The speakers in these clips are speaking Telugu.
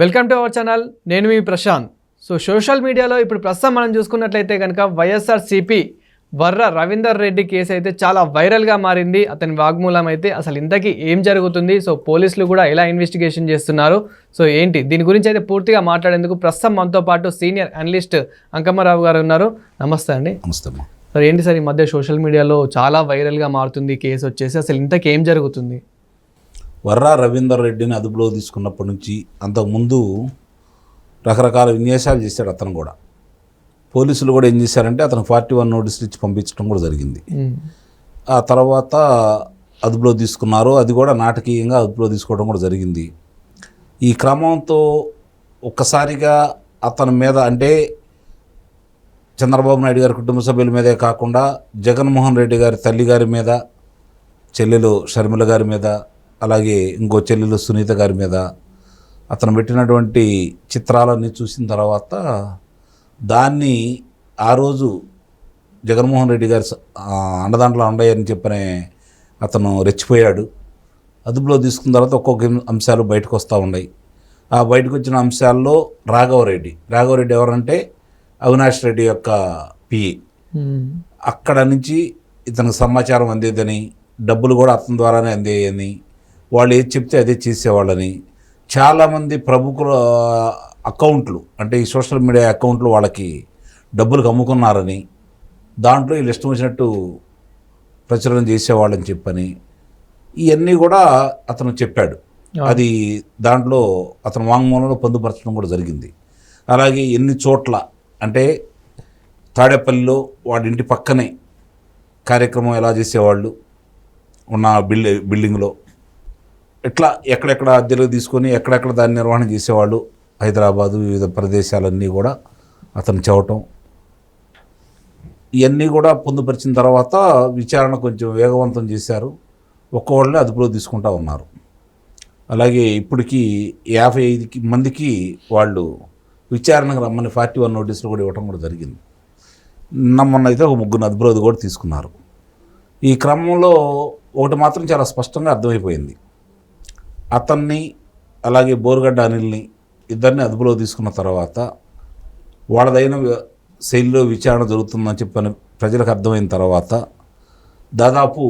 Welcome to our channel. నేను మీ ప్రశాంత్. సోషల్ మీడియాలో ఇప్పుడు ప్రస్తుతం మనం చూసుకున్నట్లయితే కనుక వైఎస్ఆర్సీపీ వర్ర రవీందర్ రెడ్డి కేసు అయితే చాలా వైరల్గా మారింది. అతని వాగ్మూలం అయితే అసలు ఇంతకీ ఏం జరుగుతుంది, పోలీసులు కూడా ఎలా ఇన్వెస్టిగేషన్ చేస్తున్నారు, ఏంటి దీని గురించి అయితే పూర్తిగా మాట్లాడేందుకు ప్రస్తుతం మనతో పాటు సీనియర్ అనలిస్ట్ అంకమ్మరావు గారు ఉన్నారు. నమస్తే అండి. నమస్తే. సార్, ఏంటి సార్ ఈ మధ్య సోషల్ మీడియాలో చాలా వైరల్గా మారుతుంది కేసు వచ్చేసి, అసలు ఇంతకీ ఏం జరుగుతుంది? వర్రా రవీందర్ రెడ్డిని అదుపులో తీసుకున్నప్పటి నుంచి అంతకుముందు రకరకాల విన్యాసాలు చేశాడు అతను కూడా. పోలీసులు కూడా ఏం చేశారంటే అతను 41 నోటీసులు ఇచ్చి పంపించడం కూడా జరిగింది. ఆ తర్వాత అదుపులో తీసుకున్నారు. అది కూడా నాటకీయంగా అదుపులో తీసుకోవడం కూడా జరిగింది. ఈ క్రమంతో ఒక్కసారిగా అతని మీద అంటే చంద్రబాబు నాయుడు గారి కుటుంబ సభ్యుల మీదే కాకుండా జగన్మోహన్ రెడ్డి గారి తల్లి గారి మీద, చెల్లెలు షర్మిల గారి మీద, అలాగే ఇంకో చెల్లెలు సునీత గారి మీద అతను పెట్టినటువంటి చిత్రాలన్నీ చూసిన తర్వాత దాన్ని ఆ రోజు జగన్మోహన్ రెడ్డి గారి అండదాంట్లో అండయ్యని చెప్పనే అతను రెచ్చిపోయాడు. అదుపులో తీసుకున్న తర్వాత ఒక్కొక్క అంశాలు బయటకు వస్తూ ఉన్నాయి. ఆ బయటకు వచ్చిన అంశాల్లో రాఘవరెడ్డి ఎవరంటే అవినాష్ రెడ్డి యొక్క పిఏ. అక్కడ నుంచి ఇతనికి సమాచారం అందేదని, డబ్బులు కూడా అతని ద్వారానే అందేయని, వాళ్ళు ఏది చెప్తే అదే చేసేవాళ్ళని, చాలామంది ప్రముఖుల అకౌంట్లు అంటే ఈ సోషల్ మీడియా అకౌంట్లు వాళ్ళకి డబ్బులకు అమ్ముకున్నారని, దాంట్లో వీళ్ళు ఇష్టం వచ్చినట్టు ప్రచురణ చేసేవాళ్ళని చెప్పని ఇవన్నీ కూడా అతను చెప్పాడు. అది దాంట్లో అతను వాంగ్మూలంలో పొందుపరచడం కూడా జరిగింది. అలాగే ఎన్ని చోట్ల అంటే తాడేపల్లిలో వాడి ఇంటి పక్కనే కార్యక్రమం ఎలా చేసేవాళ్ళు ఉన్న బిల్డింగ్లో, ఇట్లా ఎక్కడెక్కడ అద్దెలు తీసుకొని ఎక్కడెక్కడ దాన్ని నిర్వహణ చేసేవాళ్ళు, హైదరాబాదు వివిధ ప్రదేశాలన్నీ కూడా అతను చెప్పటం, ఇవన్నీ కూడా పొందుపరిచిన తర్వాత విచారణ కొంచెం వేగవంతం చేశారు. ఒక్కొక్కళ్ళని అదుపులో తీసుకుంటూ ఉన్నారు. అలాగే ఇప్పటికీ 55 మందికి వాళ్ళు విచారణకు రమ్మని 41 నోటీసులు కూడా ఇవ్వటం కూడా జరిగింది. మొన్నైతే ఒక 3 అదుపులో కూడా తీసుకున్నారు. ఈ క్రమంలో ఒకటి మాత్రం చాలా స్పష్టంగా అర్థమైపోయింది. అతన్ని అలాగే బోరుగడ్డ అనిల్ని ఇద్దరిని అదుపులో తీసుకున్న తర్వాత వాళ్ళదైన శైలిలో విచారణ జరుగుతుందని చెప్పని ప్రజలకు అర్థమైన తర్వాత దాదాపు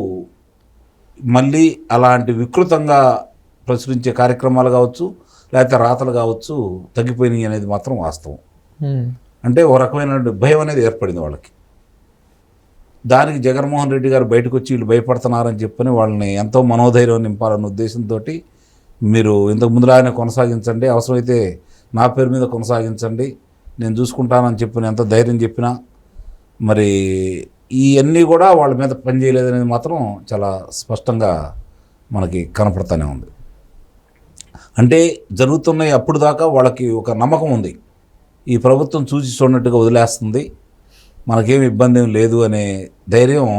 మళ్ళీ అలాంటి వికృతంగా ప్రచురించే కార్యక్రమాలు కావచ్చు, లేకపోతే రాతలు కావచ్చు తగ్గిపోయినాయి అనేది మాత్రం వాస్తవం. అంటే ఒక రకమైన భయం అనేది ఏర్పడింది వాళ్ళకి. దానికి జగన్మోహన్ రెడ్డి గారు బయటకు వచ్చి వీళ్ళు భయపడుతున్నారని చెప్పని వాళ్ళని ఎంతో మనోధైర్యం నింపాలన్న ఉద్దేశంతో మీరు ఇంతకు ముందులాగానే కొనసాగించండి, అవసరమైతే నా పేరు మీద కొనసాగించండి, నేను చూసుకుంటానని చెప్పిన ఎంత ధైర్యం చెప్పినా మరి ఇవన్నీ కూడా వాళ్ళ మీద పనిచేయలేదనేది మాత్రం చాలా స్పష్టంగా మనకి కనపడుతూనే ఉంది. అంటే జరుగుతున్నాయి అప్పుడు దాకా వాళ్ళకి ఒక నమ్మకం ఉంది, ఈ ప్రభుత్వం చూసి చూడనట్టుగా వదిలేస్తుంది, మనకేమి ఇబ్బంది ఏం లేదు అనే ధైర్యం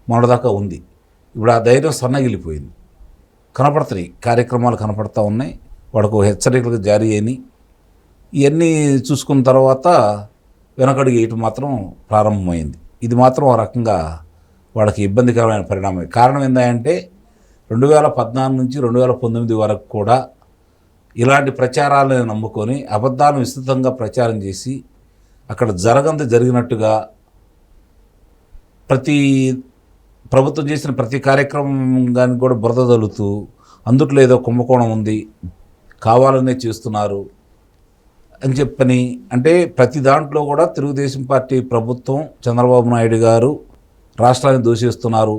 మొన్నదాకా ఉంది. ఇప్పుడు ఆ ధైర్యం సన్నగిలిపోయింది. కనపడుతున్నాయి, కార్యక్రమాలు కనపడుతూ ఉన్నాయి, వాడికి హెచ్చరికలు జారీ అయినాయి. ఇవన్నీ చూసుకున్న తర్వాత వెనకడుగు వేయటం మాత్రం ప్రారంభమైంది. ఇది మాత్రం ఒక రకంగా వాళ్ళకి ఇబ్బందికరమైన పరిణామం. కారణం ఏంటంటే 2014 నుంచి 2019 వరకు కూడా ఇలాంటి ప్రచారాలను నమ్ముకొని అబద్ధాలను విస్తృతంగా ప్రచారం చేసి అక్కడ జరిగినట్టుగా ప్రభుత్వం చేసిన ప్రతి కార్యక్రమం కానీ కూడా బురద తలుతూ అందుట్లో ఏదో కుంభకోణం ఉంది, కావాలనే చేస్తున్నారు అని చెప్పని, అంటే ప్రతి దాంట్లో కూడా తెలుగుదేశం పార్టీ ప్రభుత్వం, చంద్రబాబు నాయుడు గారు రాష్ట్రాన్ని దోషిస్తున్నారు,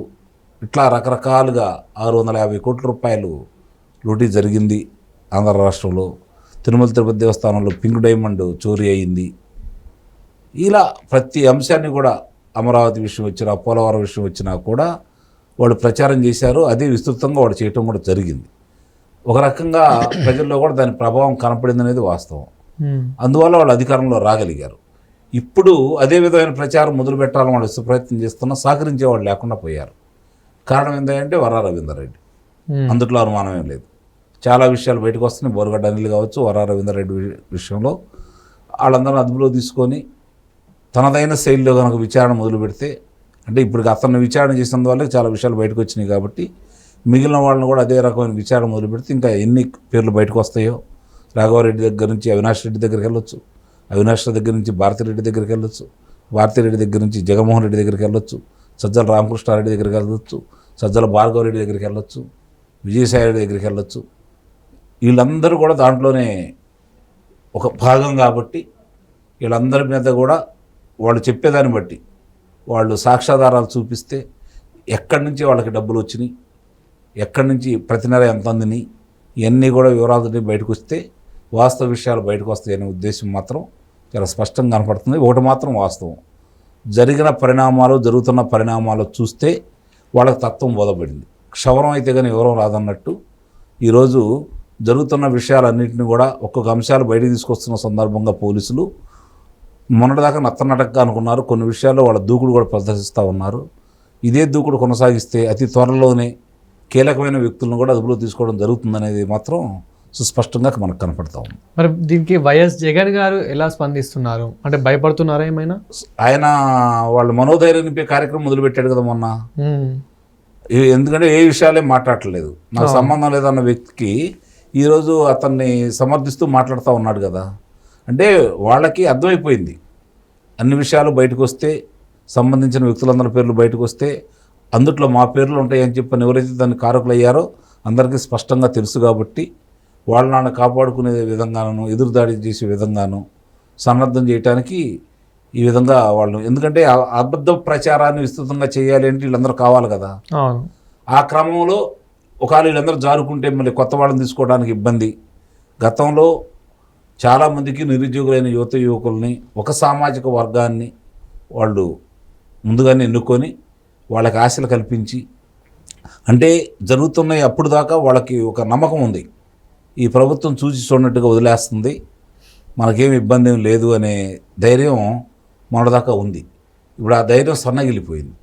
ఇట్లా రకరకాలుగా 650 కోట్ల రూపాయలు లూటీ జరిగింది ఆంధ్ర రాష్ట్రంలో. తిరుమల తిరుపతి దేవస్థానంలో పింక్ డైమండ్ చోరీ అయింది. ఇలా ప్రతి అంశాన్ని కూడా, అమరావతి విషయం వచ్చినా, పోలవరం విషయం వచ్చినా కూడా వాళ్ళు ప్రచారం చేశారు. అదే విస్తృతంగా వాళ్ళు చేయటం కూడా జరిగింది. ఒక రకంగా ప్రజల్లో కూడా దాని ప్రభావం కనపడింది అనేది వాస్తవం. అందువల్ల వాళ్ళు అధికారంలో రాగలిగారు. ఇప్పుడు అదే విధమైన ప్రచారం మొదలు పెట్టాలని వాళ్ళు ప్రయత్నం చేస్తున్నా సహకరించే వాళ్ళు లేకుండా పోయారు. కారణం ఏంటంటే వర్రా రవీందర్ రెడ్డి, అందుట్లో అనుమానం ఏం లేదు. చాలా విషయాలు బయటకు వస్తున్నాయి. బోరుగడ్డ అనిల్ కావచ్చు, వర్రా రవీందర్ రెడ్డి విషయంలో వాళ్ళందరూ అదుపులో తీసుకొని తనదైన శైలిలో కనుక విచారణ మొదలు పెడితే, అంటే ఇప్పుడు అతన్ని విచారణ చేసినందువల్ల చాలా విషయాలు బయటకు వచ్చినాయి కాబట్టి మిగిలిన వాళ్ళని కూడా అదే రకమైన విచారణ మొదలు పెడితే ఇంకా ఎన్ని పేర్లు బయటకు వస్తాయో రాఘవారెడ్డి దగ్గర నుంచి అవినాష్ రెడ్డి దగ్గరికి వెళ్ళొచ్చు, అవినాష్ దగ్గర నుంచి భారతిరెడ్డి దగ్గరికి వెళ్ళొచ్చు, భారతిరెడ్డి దగ్గర నుంచి జగన్మోహన్ రెడ్డి దగ్గరికి వెళ్ళొచ్చు, సజ్జల రామకృష్ణారెడ్డి దగ్గరికి వెళ్ళొచ్చు, సజ్జల భార్గవరెడ్డి దగ్గరికి వెళ్ళొచ్చు, విజయసాయిరెడ్డి దగ్గరికి వెళ్ళొచ్చు. వీళ్ళందరూ కూడా దాంట్లోనే ఒక భాగం కాబట్టి వీళ్ళందరి మీద కూడా వాళ్ళు చెప్పేదాన్ని బట్టి వాళ్ళు సాక్ష్యాధారాలు చూపిస్తే ఎక్కడి నుంచి వాళ్ళకి డబ్బులు వచ్చినాయి, ఎక్కడి నుంచి ప్రతి నెల ఎంత అందినాయి, ఇవన్నీ కూడా వివరాలు బయటకు వస్తే వాస్తవ విషయాలు బయటకు వస్తాయనే ఉద్దేశం మాత్రం చాలా స్పష్టంగా కనపడుతుంది. ఒకటి మాత్రం వాస్తవం, జరుగుతున్న పరిణామాలు చూస్తే వాళ్ళకి తత్వం బోధపడింది. క్షవరం అయితే కానీ వివరం రాదన్నట్టు ఈరోజు జరుగుతున్న విషయాలన్నింటినీ కూడా ఒక్కొక్క అంశాలు బయటకు తీసుకొస్తున్న సందర్భంగా పోలీసులు మొన్నటిదాకా నత్తనటకగా అనుకున్నారు, కొన్ని విషయాల్లో వాళ్ళ దూకుడు కూడా ప్రదర్శిస్తూ ఉన్నారు. ఇదే దూకుడు కొనసాగిస్తే అతి త్వరలోనే కీలకమైన వ్యక్తులను కూడా అదుపులో తీసుకోవడం జరుగుతుందనేది మాత్రం సుస్పష్టంగా మనకు కనపడతా ఉంది. మరి దీనికి వైఎస్ జగన్ గారు ఎలా స్పందిస్తున్నారు? అంటే భయపడుతున్నారా ఏమైనా? ఆయన వాళ్ళు మనోధైర్యం నింపే కార్యక్రమం మొదలుపెట్టాడు కదా మొన్న. ఎందుకంటే ఏ విషయాలే మాట్లాడట్లేదు, నాకు సంబంధం లేదన్న వ్యక్తికి ఈరోజు అతన్ని సమర్థిస్తూ మాట్లాడుతూ ఉన్నాడు కదా. అంటే వాళ్ళకి అర్థమైపోయింది, అన్ని విషయాలు బయటకు వస్తే, సంబంధించిన వ్యక్తులందరి పేర్లు బయటకు వస్తే అందుట్లో మా పేర్లు ఉంటాయని చెప్పని ఎవరైతే దాన్ని కారకులు అయ్యారో అందరికీ స్పష్టంగా తెలుసు. కాబట్టి వాళ్ళ నాన్న కాపాడుకునే విధంగాను, ఎదురుదాడి చేసే విధంగాను సన్నద్ధం చేయడానికి ఈ విధంగా వాళ్ళు, ఎందుకంటే అబద్ధ ప్రచారాన్ని విస్తృతంగా చేయాలి అంటే వీళ్ళందరూ కావాలి కదా. ఆ క్రమంలో ఒకవేళ వీళ్ళందరూ జారుకుంటే మళ్ళీ కొత్త వాళ్ళని తీసుకోవడానికి ఇబ్బంది. గతంలో చాలామందికి నిరుద్యోగులైన యువకుల్ని, ఒక సామాజిక వర్గాన్ని వాళ్ళు ముందుగానే ఎన్నుకొని వాళ్ళకి ఆశలు కల్పించి, అంటే జరుగుతున్నాయి అప్పుడు దాకా వాళ్ళకి ఒక నమ్మకం ఉంది, ఈ ప్రభుత్వం చూసి చూడనట్టుగా వదిలేస్తుంది, మనకేమి ఇబ్బంది ఏం లేదు అనే ధైర్యం మొన్నటిదాకా ఉంది. ఇప్పుడు ఆ ధైర్యం సన్నగిలిపోయింది.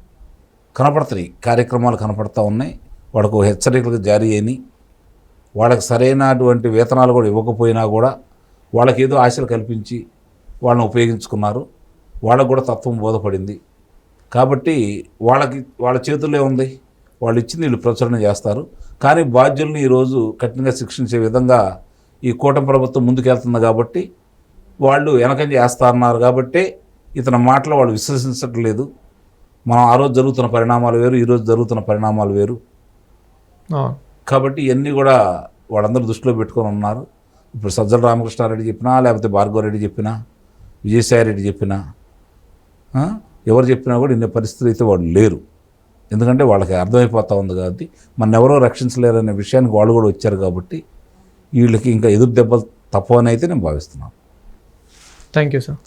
కనపడుతున్నాయి కార్యక్రమాలు కనపడతా ఉన్నాయి, వాళ్ళకు హెచ్చరికలు జారీ అయినాయి. వాళ్ళకి సరైనటువంటి వేతనాలు కూడా ఇవ్వకపోయినా కూడా వాళ్ళకి ఏదో ఆశలు కల్పించి వాళ్ళని ఉపయోగించుకున్నారు. వాళ్ళకు కూడా తత్వం బోధపడింది. కాబట్టి వాళ్ళ చేతుల్లో ఉంది, వాళ్ళు ఇచ్చింది వీళ్ళు ప్రచురణ చేస్తారు. కానీ బాధ్యుల్ని ఈరోజు కఠినంగా శిక్షించే విధంగా ఈ కూటమి ప్రభుత్వం ముందుకెళ్తుంది కాబట్టి వాళ్ళు వెనకంజ చేస్తారన్నారు. కాబట్టి ఇతని మాటలు వాళ్ళు విశ్వసించట్లేదు. మనం ఆ రోజు జరుగుతున్న పరిణామాలు వేరు, ఈరోజు జరుగుతున్న పరిణామాలు వేరు. కాబట్టి ఇవన్నీ కూడా వాళ్ళందరూ దృష్టిలో పెట్టుకొని ఉన్నారు. ఇప్పుడు సజ్జల రామకృష్ణారెడ్డి చెప్పినా, లేకపోతే భార్గవరెడ్డి చెప్పినా, విజయసాయిరెడ్డి చెప్పినా, ఎవరు చెప్పినా కూడా ఇన్ని పరిస్థితులు అయితే వాళ్ళు లేరు. ఎందుకంటే వాళ్ళకి అర్థమైపోతూ ఉంది కాబట్టి మన ఎవరో రక్షించలేరనే విషయానికి వాళ్ళు కూడా వచ్చారు. కాబట్టి వీళ్ళకి ఇంకా ఎదురు దెబ్బలు తప్పవని అయితే నేను భావిస్తున్నాను. Thank you sir.